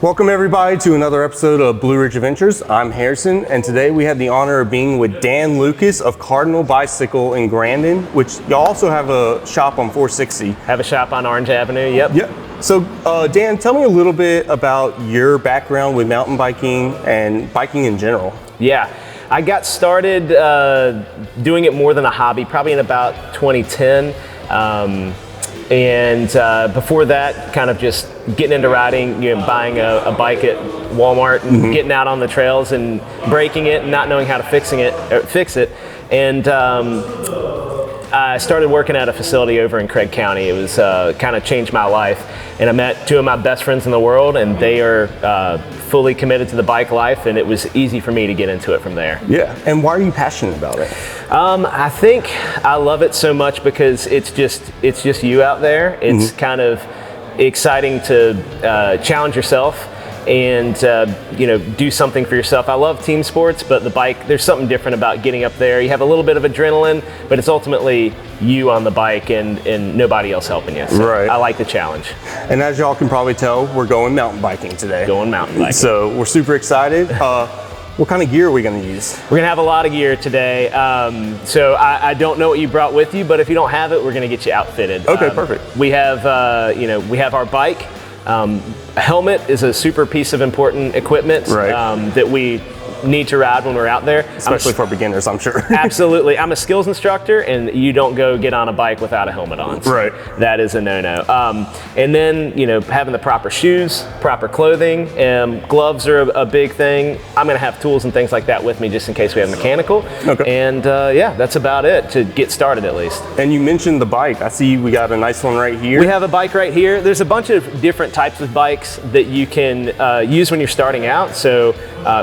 Welcome everybody to another episode of Blue Ridge Adventures. I'm Harrison, and today we have the honor of being with Dan Lucas of Cardinal Bicycle in Grandin, which you also have a shop on 460. Have a shop on Orange Avenue, yep. So Dan, tell me a little bit about your background with mountain biking and biking in general. Yeah, I got started doing it more than a hobby, probably in about 2010. And before that, kind of just getting into riding, buying a bike at Walmart and getting out on the trails and breaking it and not knowing how to fix it. And I started working at a facility over in Craig County. It was kind of changed my life. And I met two of my best friends in the world, and they are fully committed to the bike life, and it was easy for me to get into it from there. Yeah, and why are you passionate about it? I think I love it so much because it's just you out there. It's kind of exciting to challenge yourself and do something for yourself. I love team sports, but the bike, there's something different about getting up there. You have a little bit of adrenaline, but it's ultimately you on the bike and nobody else helping you. So right. I like the challenge. And as y'all can probably tell, we're going mountain biking today. Going mountain biking. So we're super excited. What kind of gear are we going to use? We're going to have a lot of gear today. So I don't know what you brought with you, but if you don't have it, we're going to get you outfitted. Okay, perfect. We have, we have our bike. A helmet is a super piece of important equipment that we need to ride when we're out there. Especially for beginners, I'm sure. Absolutely. I'm a skills instructor, and you don't go get on a bike without a helmet on. So right. That is a no-no. And then, having the proper shoes, proper clothing, gloves are a big thing. I'm going to have tools and things like that with me just in case we have mechanical. Okay. And that's about it to get started at least. And you mentioned the bike. I see we got a nice one right here. We have a bike right here. There's a bunch of different types of bikes that you can use when you're starting out. So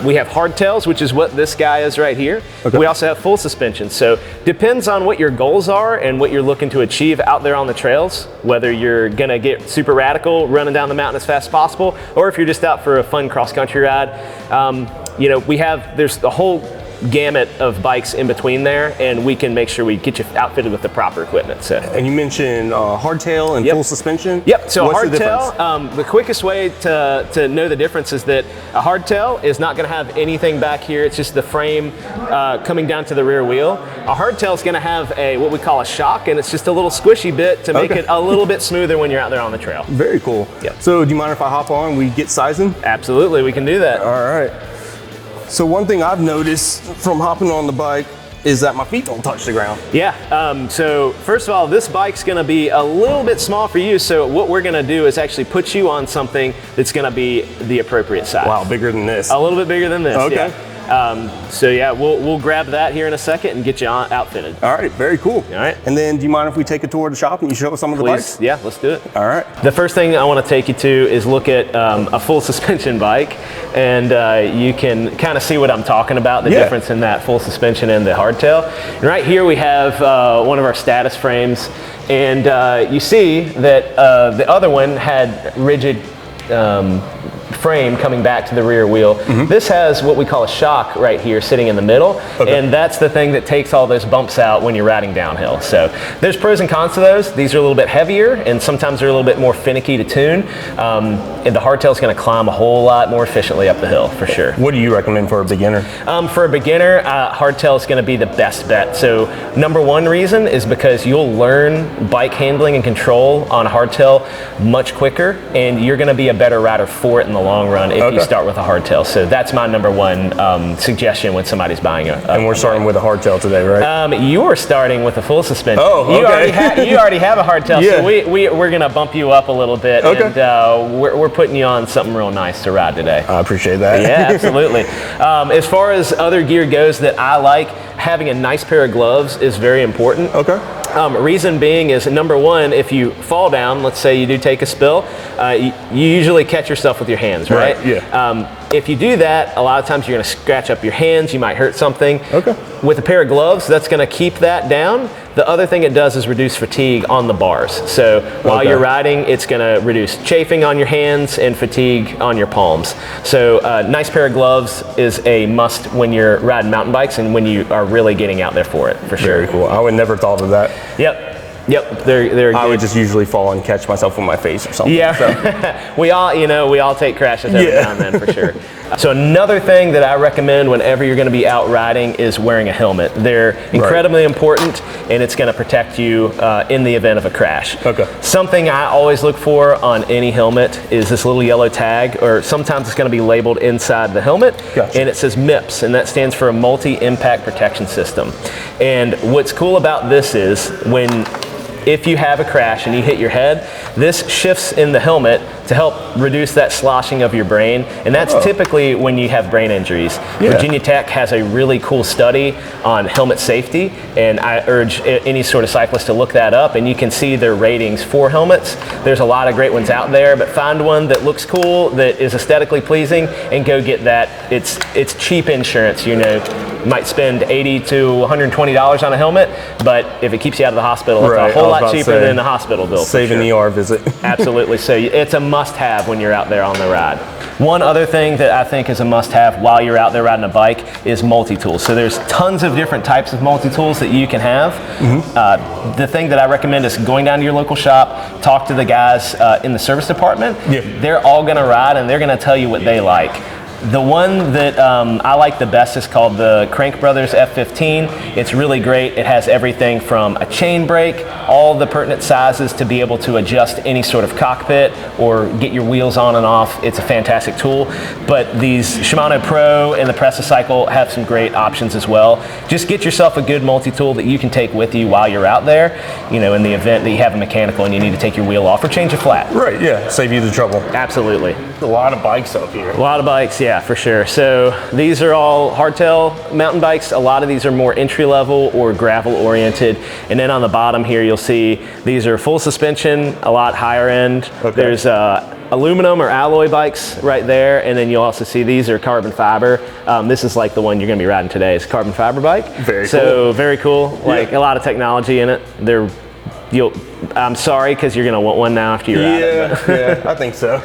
we have Hardtail, which is what this guy is right here. Okay. We also have full suspension. So depends on what your goals are and what you're looking to achieve out there on the trails, whether you're gonna get super radical, running down the mountain as fast as possible, or if you're just out for a fun cross-country ride. There's a whole gamut of bikes in between there, and we can make sure we get you outfitted with the proper equipment. So. And you mentioned hardtail and full suspension? Yep, so what's hardtail, the quickest way to know the difference is that a hardtail is not gonna have anything back here. It's just the frame coming down to the rear wheel. A hardtail is gonna have what we call a shock, and it's just a little squishy bit to make it a little bit smoother when you're out there on the trail. Very cool. Yep. So do you mind if I hop on, we get sizing? Absolutely, we can do that. All right. So one thing I've noticed from hopping on the bike is that my feet don't touch the ground. Yeah, so first of all, this bike's gonna be a little bit small for you, so what we're gonna do is actually put you on something that's gonna be the appropriate size. Wow, bigger than this. A little bit bigger than this, okay. Yeah. We'll grab that here in a second and get you outfitted. All right, very cool. All right. And then do you mind if we take a tour of the shop and you show us some of the bikes? Yeah, let's do it. All right. The first thing I want to take you to is look at a full suspension bike, and you can kind of see what I'm talking about, the difference in that full suspension and the hardtail. And right here we have one of our status frames, and you see that the other one had rigid frame coming back to the rear wheel. This has what we call a shock right here sitting in the middle, and that's the thing that takes all those bumps out when you're riding downhill. So there's pros and cons to those. These are a little bit heavier, and sometimes they're a little bit more finicky to tune, and the hardtail is going to climb a whole lot more efficiently up the hill for sure. What do you recommend for a beginner? For a beginner, hardtail is going to be the best bet. So number one reason is because you'll learn bike handling and control on a hardtail much quicker, and you're going to be a better rider for it in the long run if you start with a hardtail. So that's my number one suggestion when somebody's buying and we're starting with a hardtail today, right? You're starting with a full suspension. Oh, okay. You already have a hardtail, so we're going to bump you up a little bit, and we're putting you on something real nice to ride today. I appreciate that. Yeah, absolutely. As far as other gear goes that I like, having a nice pair of gloves is very important. Okay. Reason being is, number one, if you fall down, let's say you do take a spill, you usually catch yourself with your hands, right? Yeah. If you do that, a lot of times you're going to scratch up your hands, you might hurt something. Okay. With a pair of gloves, that's going to keep that down. The other thing it does is reduce fatigue on the bars. So while you're riding, it's going to reduce chafing on your hands and fatigue on your palms. So a nice pair of gloves is a must when you're riding mountain bikes and when you are really getting out there for it, for sure. Very cool. I would never thought of that. Yep. Yep, they're I good. would just usually fall and catch myself on my face or something. Yeah, So. we all take crashes every now and then for sure. So another thing that I recommend whenever you're going to be out riding is wearing a helmet. They're incredibly important, and it's going to protect you in the event of a crash. Okay. Something I always look for on any helmet is this little yellow tag, or sometimes it's going to be labeled inside the helmet, Gotcha. and it says MIPS, and that stands for a Multi-Impact Protection System. And what's cool about this is if you have a crash and you hit your head, this shifts in the helmet to help reduce that sloshing of your brain, and that's typically when you have brain injuries. Yeah. Virginia Tech has a really cool study on helmet safety, and I urge any sort of cyclist to look that up, and you can see their ratings for helmets. There's a lot of great ones out there, but find one that looks cool, that is aesthetically pleasing, and go get that. It's cheap insurance, you might spend $80 to $120 on a helmet, but if it keeps you out of the hospital, it's a whole lot cheaper than the hospital bill. Save an ER visit. Absolutely. So it's a must-have when you're out there on the ride. One other thing that I think is a must-have while you're out there riding a bike is multi-tools. So there's tons of different types of multi-tools that you can have. The thing that I recommend is going down to your local shop, talk to the guys in the service department. Yeah. They're all going to ride, and they're going to tell you what they like. The one that I like the best is called the Crank Brothers F15. It's really great. It has everything from a chain brake, all the pertinent sizes to be able to adjust any sort of cockpit or get your wheels on and off. It's a fantastic tool. But these Shimano Pro and the Precicycle have some great options as well. Just get yourself a good multi-tool that you can take with you while you're out there, in the event that you have a mechanical and you need to take your wheel off or change a flat. Right, yeah, save you the trouble. Absolutely. A lot of bikes up here. A lot of bikes, yeah, for sure. So these are all hardtail mountain bikes. A lot of these are more entry level or gravel oriented. And then on the bottom here, you'll see these are full suspension, a lot higher end. Okay. There's aluminum or alloy bikes right there. And then you'll also see these are carbon fiber. This is like the one you're gonna be riding today. It's a carbon fiber bike. Very cool. So very cool, like a lot of technology in it. I'm sorry, because you're gonna want one now after you ride it. Yeah, I think so.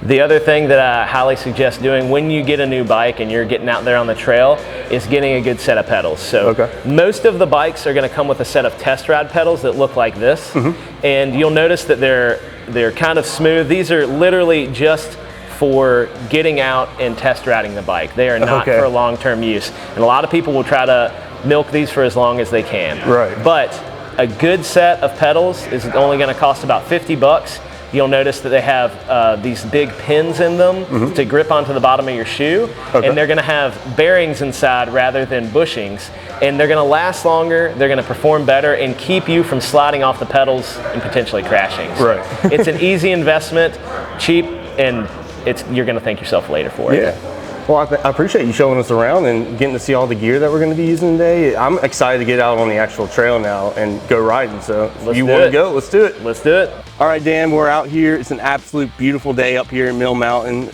The other thing that I highly suggest doing when you get a new bike and you're getting out there on the trail is getting a good set of pedals. So most of the bikes are going to come with a set of test ride pedals that look like this. And you'll notice that they're kind of smooth. These are literally just for getting out and test riding the bike. They are not for long-term use. And a lot of people will try to milk these for as long as they can. Right. But a good set of pedals is only going to cost about $50. You'll notice that they have these big pins in them to grip onto the bottom of your shoe, and they're going to have bearings inside rather than bushings, and they're going to last longer, they're going to perform better, and keep you from sliding off the pedals and potentially crashing. So right. It's an easy investment, cheap, and you're going to thank yourself later for it. Yeah. Well, I appreciate you showing us around and getting to see all the gear that we're going to be using today. I'm excited to get out on the actual trail now and go riding. So if you want to go, let's do it. Let's do it. All right, Dan, we're out here. It's an absolute beautiful day up here in Mill Mountain.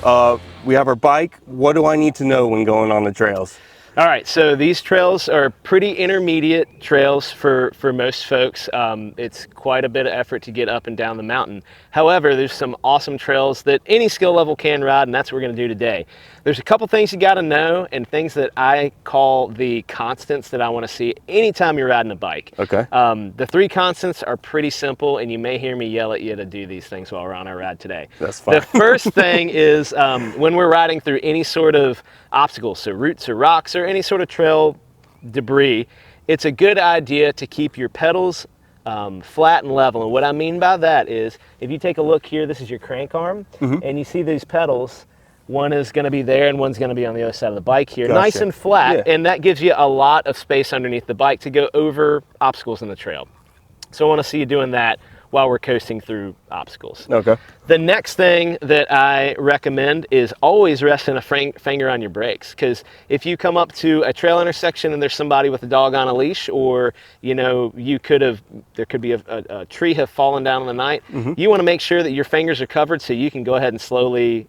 We have our bike. What do I need to know when going on the trails? All right, so these trails are pretty intermediate trails for most folks. It's quite a bit of effort to get up and down the mountain. However, there's some awesome trails that any skill level can ride, and that's what we're gonna do today. There's a couple things you gotta know and things that I call the constants that I wanna see anytime you're riding a bike. Okay. The three constants are pretty simple, and you may hear me yell at you to do these things while we're on our ride today. That's fine. The first thing is when we're riding through any sort of obstacles, so roots or rocks or any sort of trail debris, it's a good idea to keep your pedals flat and level. And what I mean by that is, if you take a look here, this is your crank arm, and you see these pedals, one is going to be there and one's going to be on the other side of the bike here, nice and flat, and that gives you a lot of space underneath the bike to go over obstacles in the trail. So I want to see you doing that while we're coasting through obstacles. Okay. The next thing that I recommend is always resting a finger on your brakes, because if you come up to a trail intersection and there's somebody with a dog on a leash, or there could be a tree have fallen down in the night, you want to make sure that your fingers are covered so you can go ahead and slowly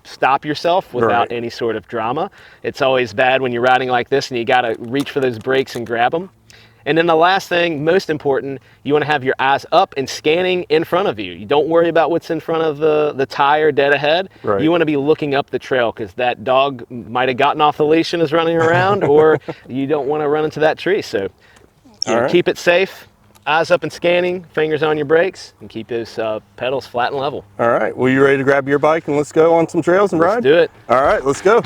stop yourself without any sort of drama. It's always bad when you're riding like this and you got to reach for those brakes and grab them. And then the last thing, most important, you want to have your eyes up and scanning in front of you. You don't worry about what's in front of the tire dead ahead. Right. You want to be looking up the trail, because that dog might have gotten off the leash and is running around, or you don't want to run into that tree. So keep it safe. eyes up and scanning, fingers on your brakes, and keep those pedals flat and level. All right, well, you ready to grab your bike and let's go on some trails and ride? Let's do it. All right, let's go.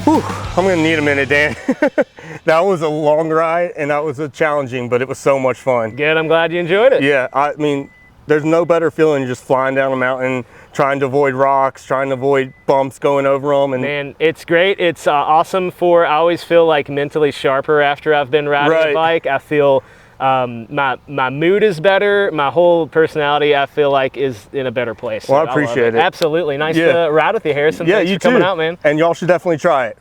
Whew, I'm gonna need a minute, Dan. That was a long ride and that was challenging, but it was so much fun. Good, I'm glad you enjoyed it. Yeah, I mean, there's no better feeling just flying down a mountain, trying to avoid rocks, trying to avoid bumps, going over them. And man, it's great. It's awesome for, I always feel like mentally sharper after I've been riding a bike. I feel my mood is better. My whole personality, I feel like, is in a better place. Well, I appreciate it. Absolutely. Nice to ride with you, Harrison. Yeah, Thanks you for coming too. out, man. And y'all should definitely try it.